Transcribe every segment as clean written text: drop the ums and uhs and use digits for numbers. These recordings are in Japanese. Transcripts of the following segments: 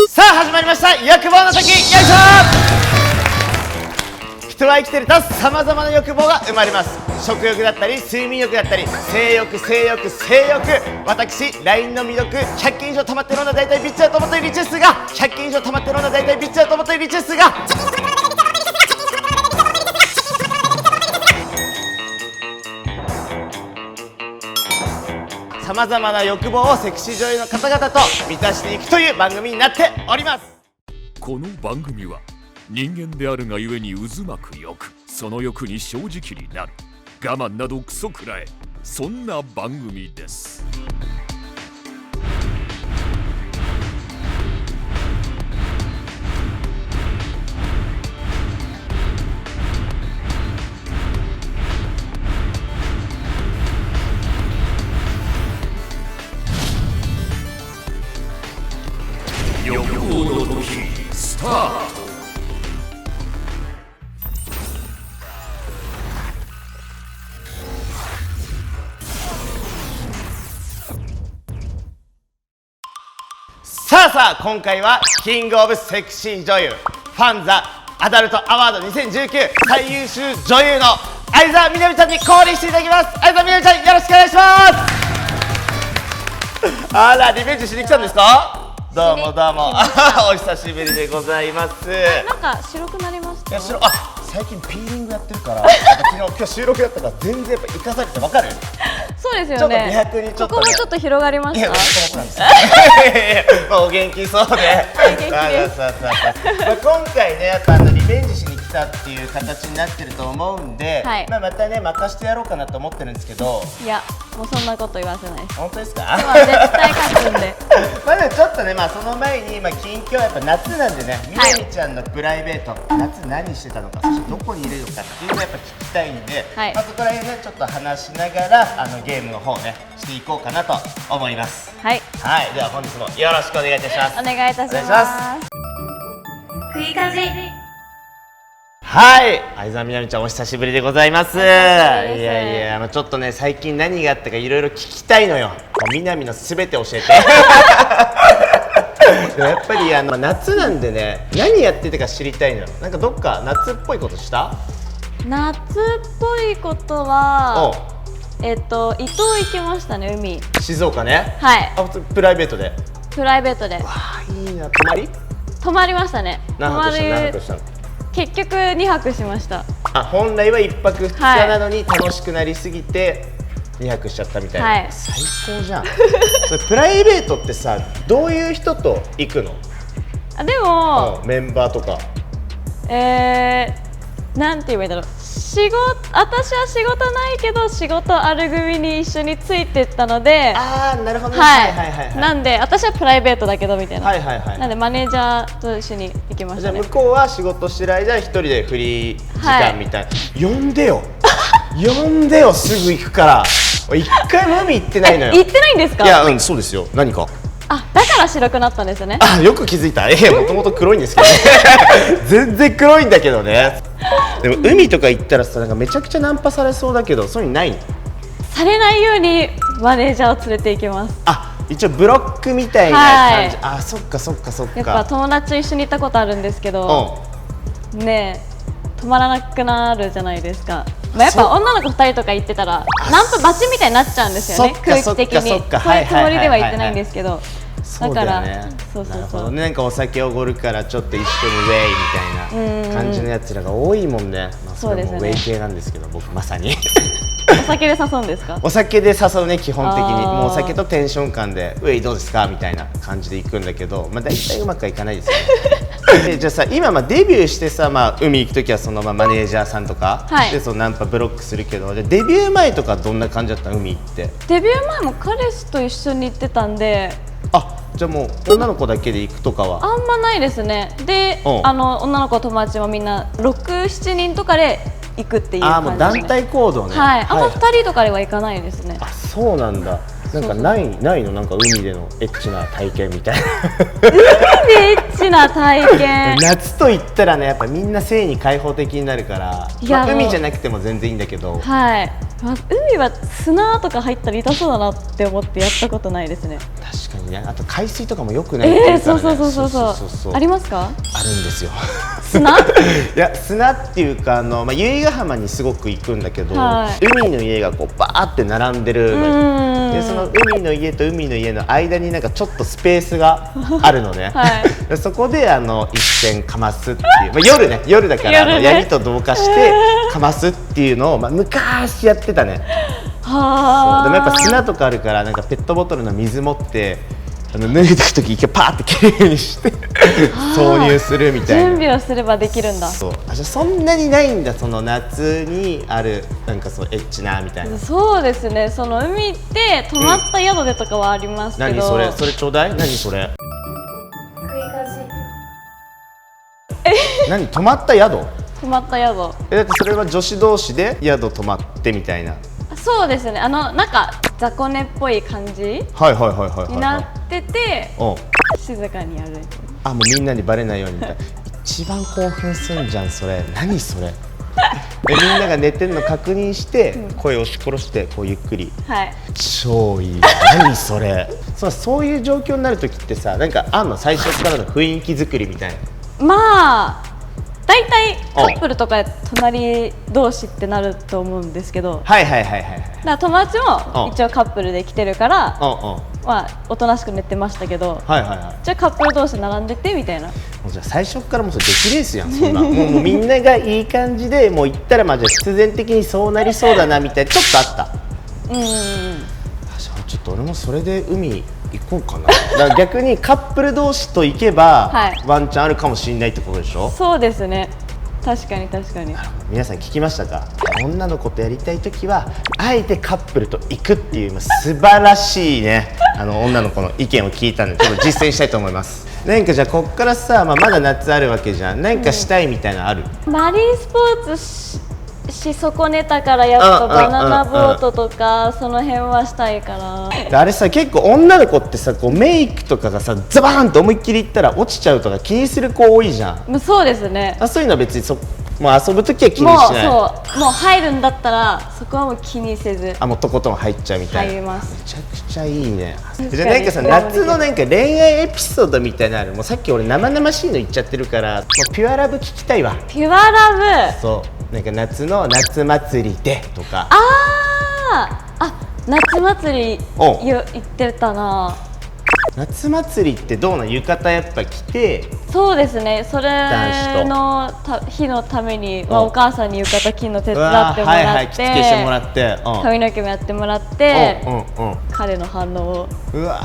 さあ始まりました欲望の時、よいしょ。人は生きてるとさまざまな欲望が生まれます。食欲だったり睡眠欲だったり性欲、私 LINE の未読100件以上溜まってるのは大体ビッチだと思っているリチェスが100件以上溜まってるのは大体ビッチだと思っているリチェスがさまざまな欲望をセクシー女優の方々と満たしていくという番組になっております。この番組は人間であるがゆえに渦巻く欲、その欲に正直になる、我慢などクソくらえ、そんな番組です。欲望の時スタート。さあ今回はキングオブセクシー女優ファンザアダルトアワード2019最優秀女優の相沢みなみちゃんに降臨していただきます。相沢みなみちゃん、よろしくお願いします。あら、リベンジしに来たんですか？どうもどうもお久しぶりでございます。なんか白くなりました。いや最近ピーリングやってるから今日収録やったから全然やっぱ生かされてわかる？そうですよね。ちょっと美白にちょっと、ね、ここもちょっと広がりました。いや、そうなんですよお元気そうで元気です。今回ね、やっぱリベンジしに来たっていう形になってると思うんで、はい、またね任してやろうかなと思ってるんですけど、いや、もうそんなこと言わせないです。本当ですか？まあ絶対勝つんでまあちょっとね、その前に近況、やっぱ夏なんでね、みなみちゃんのプライベート、夏何してたのか、そしてどこにいるのかっていうのをやっぱ聞きたいんで、はい、そこら辺ねちょっと話しながらゲームの方ねしていこうかなと思います。はい、では本日もよろしくお願いいたします。お願いいたします。食いかじ。はい、相沢みなみちゃんお久しぶりでございます。いやちょっとね、最近何があったかいろいろ聞きたいのよ。みなみのすべて教えてやっぱり夏なんでね、何やってたか知りたいのよ。なんかどっか夏っぽいことした？夏っぽいことは伊東行きましたね、海。静岡ね。はい。普通プライベートで？プライベートで。わあ、いいな。泊まりましたね。何泊したの？結局2泊しました。本来は1泊2日なのに楽しくなりすぎて2泊しちゃったみたいな。はい、最高じゃんそれプライベートってさ、どういう人と行くの？でも、メンバーとかなんて言えばいいんだろう。私は仕事ないけど仕事ある組に一緒についてったので、なるほどね。なんで私はプライベートだけどみたいな。なんでマネージャーと一緒に行きましたね。じゃあ向こうは仕事してる間一人でフリー時間みたいな、呼んでよ呼んでよ、すぐ行くから一回も海行ってないのよ。行ってないんですか？いや、そうですよ。何かだから白くなったんですよね。よく気づいた。もともと黒いんですけどね全然黒いんだけどね。でも海とか行ったらさ、なんかめちゃくちゃナンパされそうだけど、そういうのないの？されないようにマネージャーを連れて行きます。一応ブロックみたいな感じ。そっか。やっぱ友達と一緒に行ったことあるんですけど、ねえ、止まらなくなるじゃないですか。やっぱ女の子2人とか行ってたらナンパバチみたいになっちゃうんですよね、空気的に。そういうつもりでは言ってないんですけど、だからそうなんかお酒おごるからちょっと一緒にウェイみたいな感じのやつらが多いもんね。それもウェイ系なんですけど、僕まさにお酒で誘うんですか？お酒で誘うね、基本的に。もうお酒とテンション感でウェイどうですかみたいな感じで行くんだけど、大体うまくはいかないですよねじゃあさ、今デビューしてさ、海行くときはそのマネージャーさんとかでそのナンパブロックするけど、デビュー前とかどんな感じだったの？海行って。デビュー前も彼氏と一緒に行ってたんで。じゃあもう女の子だけで行くとかはあんまないですね。で、女の子友達もみんな6、7人とかで行くっていう感じ。もう団体行動ね。あんま2人とかでは行かないですね。そうなんだ。なんかないの？なんか海でのエッチな体験みたいな海でエッチな体験夏と言ったらね、やっぱみんな性に開放的になるから、海じゃなくても全然いいんだけど、海は砂とか入ったら痛そうだなって思ってやったことないですね。確かにね。あと海水とかも良くないっていうからね。そうありますか？あるんですよ。砂？いや砂っていうか由比ヶ浜にすごく行くんだけど、海の家がこうバーって並んでるので、その海の家と海の家の間になんかちょっとスペースがあるのね。そこで一銭かますっていう、夜だから闇と同化してかますっていうのを昔やってたね。そうでもやっぱ砂とかあるからなんかペットボトルの水持って脱いでいくとき一回パーってきれいにして挿入するみたいな準備をすればできるんだ。そうじゃそんなにないんだ、その夏にあるなんかそうエッチなみたいな。そうですね、その海って泊まった宿でとかはありますけど、何それちょうだい。何それ何泊まった宿。泊まった宿だってそれは女子同士で宿泊まってみたいな。そうですね、なんか雑魚寝っぽい感じになってて静かにやる。もうみんなにバレないようにみたいな。一番興奮するんじゃんそれ。何それみんなが寝てるの確認して、声を押し殺してこうゆっくり、超いい。何それそういう状況になるときってさ、なんか最初からの雰囲気作りみたいな。大体カップルとか隣同士ってなると思うんですけど、だから友達も一応カップルで来てるからおとなしく寝てましたけど、じゃあカップル同士並んでてみたいな。じゃあ最初からもうそれ出来レースやん。そんなもうみんながいい感じでもう行ったらじゃあ必然的にそうなりそうだなみたいなちょっとあった。じゃあちょっと俺もそれで海行こうかな。だから逆にカップル同士と行けば、ワンチャンあるかもしれないってことでしょ。そうですね、確かに皆さん聞きましたか。女の子とやりたいときはあえてカップルと行くっていう素晴らしいね女の子の意見を聞いたんでちょっと実践したいと思います。なんかじゃあこっからさ、まだ夏あるわけじゃん。なんかしたいみたいなのある？マリンスポーツし損ねたからやっぱバナナボートとかその辺はしたいから。あれさ結構女の子ってさこうメイクとかがさザバーンと思いっきりいったら落ちちゃうとか気にする子多いじゃん。そうですね。そういうのは別にもう遊ぶときは気にしない。もう入るんだったらそこはもう気にせずもうとことん入っちゃうみたいな。入ります。めちゃくちゃいいね。じゃあなんかさ夏のなんか恋愛エピソードみたいなのある？もうさっき俺生々しいの言っちゃってるからもうピュアラブ聞きたいわ。ピュアラブ。そうなんか夏の夏祭りでとか。夏祭り言ってたな。夏祭りってどうなの？浴衣やっぱ着て。そうですね、それの日のためにお母さんに浴衣着るの手伝ってもらって、着付けしてもらって、髪の毛もやってもらって彼の反応を。うわ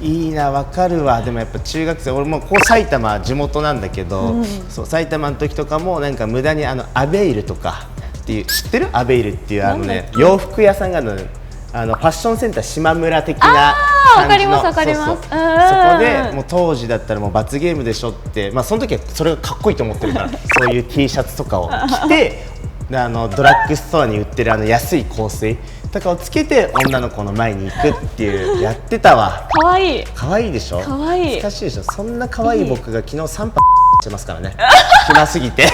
いいな、わかるわ。でもやっぱ中学生、俺もこう埼玉地元なんだけど、そう埼玉の時とかもなんか無駄にアベイルとかっていう、知ってる？アベイルっていう洋服屋さんがあるのね。ファッションセンター島村的な感じの。わかります。そこでもう当時だったらもう罰ゲームでしょって、その時はそれがかっこいいと思ってるからそういう T シャツとかを着てでドラッグストアに売ってる安い香水とかをつけて女の子の前に行くっていうやってたわ。かわいい。かわいいでしょ。かわいい。懐かしいでしょ。そんなかわいい僕が昨日3泊してますからね。暇すぎて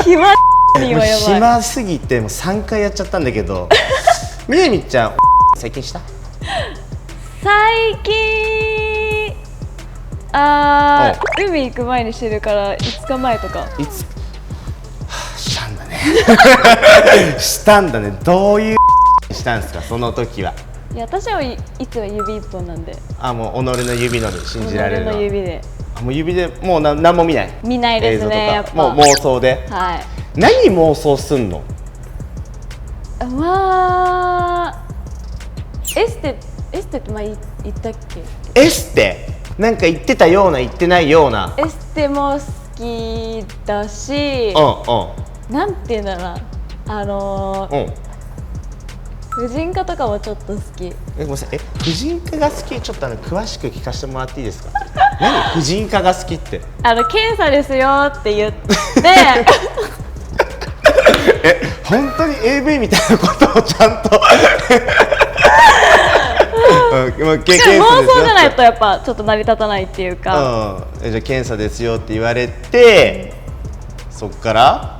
暇すぎてもう3回やっちゃったんだけどみねみちゃん最近した？最近海行く前にしてるから5日前とか。したんだねしたんだね。どういうしたんですかその時は。いや私はいつも指一本なんで。もう己の指ので信じられるの。己の指で。もう指でもう何も見ない。見ないですね。やっぱもう妄想で。はい。何妄想すんの？エステって言ったっけ？エステなんか言ってたような言ってないような。エステも好きだし、なんていうんだろう婦人科とかもちょっと好き。ごめんなさい、婦人科が好き？ちょっと詳しく聞かせてもらっていいですか？何婦人科が好きって？検査ですよって言って本当に AV みたいなことをちゃんと妄想じゃないとやっぱちょっと成り立たないっていうか、じゃあ検査ですよって言われて、そっから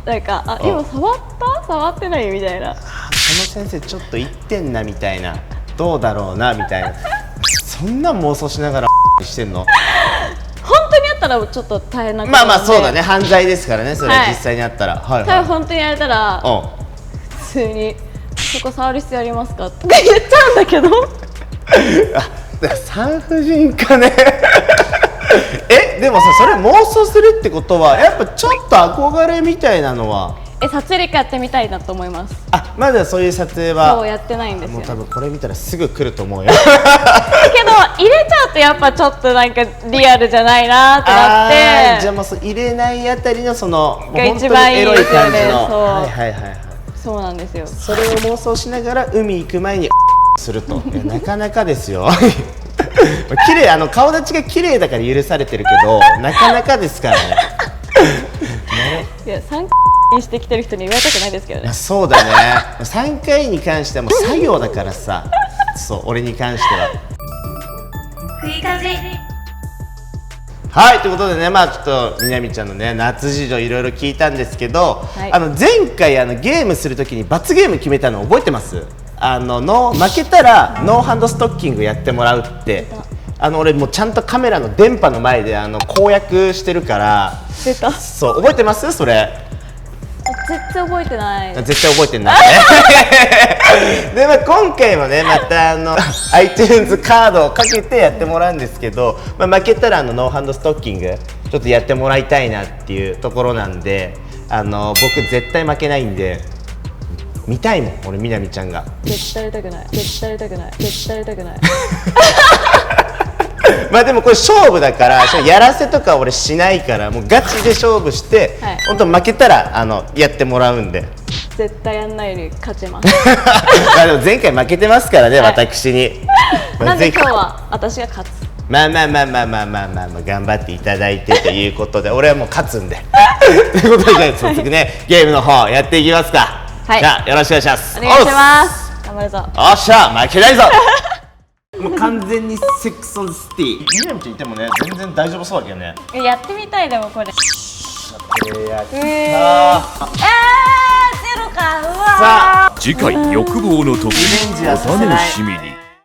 なんか今触ってないみたいな。この先生ちょっと言ってんなみたいな、どうだろうなみたいな、そんな妄想しながらしてんの？本当にあったらちょっと大変なことまなんで。あそうだね、犯罪ですからね、それは実際にあったら。はい多分本当にやれたらうん。普通にそこ触る必要ありますかとか言っちゃうんだけど。だから産婦人科ねでもさ、それ妄想するってことはやっぱちょっと憧れみたいなのは撮影やってみたいなと思います。まだそういう撮影はそうやってないんですよ。もう多分これ見たらすぐ来ると思うよけど入れちゃうとやっぱちょっとなんかリアルじゃないなってなって。じゃあもう入れないあたりのそのもうが本当に一番いいエロいですよね感じの。そうはいはいはいはい。そうなんですよ。それを妄想しながら海行く前にするとなかなかですよ綺麗、顔立ちが綺麗だから許されてるけどなかなかですからねいや3にしてきてる人に言われたくないですけどね。そうだね3回に関してはもう作業だからさそう俺に関しては。食いかじはいということでね、まあちょっとみなみちゃんのね夏事情いろいろ聞いたんですけど、はい、前回ゲームするときに罰ゲーム決めたの覚えてます？負けたらノーハンドストッキングやってもらうって。俺もうちゃんとカメラの電波の前で公約してるから。出た。そう覚えてます？それ絶対覚えてない。絶対覚えてないねで、今回もねまたiTunes カードをかけてやってもらうんですけど、負けたらノーハンドストッキングちょっとやってもらいたいなっていうところなんで、僕絶対負けないんで見たいもん俺みなみちゃんが。絶対やりたくない絶対やりたくない絶対やりたくないまあでもこれ勝負だからやらせとか俺しないからもうガチで勝負して、はい、本当負けたらやってもらうんで絶対やんないより勝ちますまあでも前回負けてますからね、はい、私になんで今日は私が勝つ。まあ頑張っていただいてということで俺はもう勝つんでということでじゃあ早速ねゲームの方やっていきますか。はい、じゃあよろしくお願いします。お願いします。頑張るぞ。おっしゃ負けないぞもう完全にセックスオンシティ。みなみちゃんいてもね全然大丈夫そうだけどね。やってみたい。でもこれやったゼロか。うわさあ次回欲望の時お楽しみに。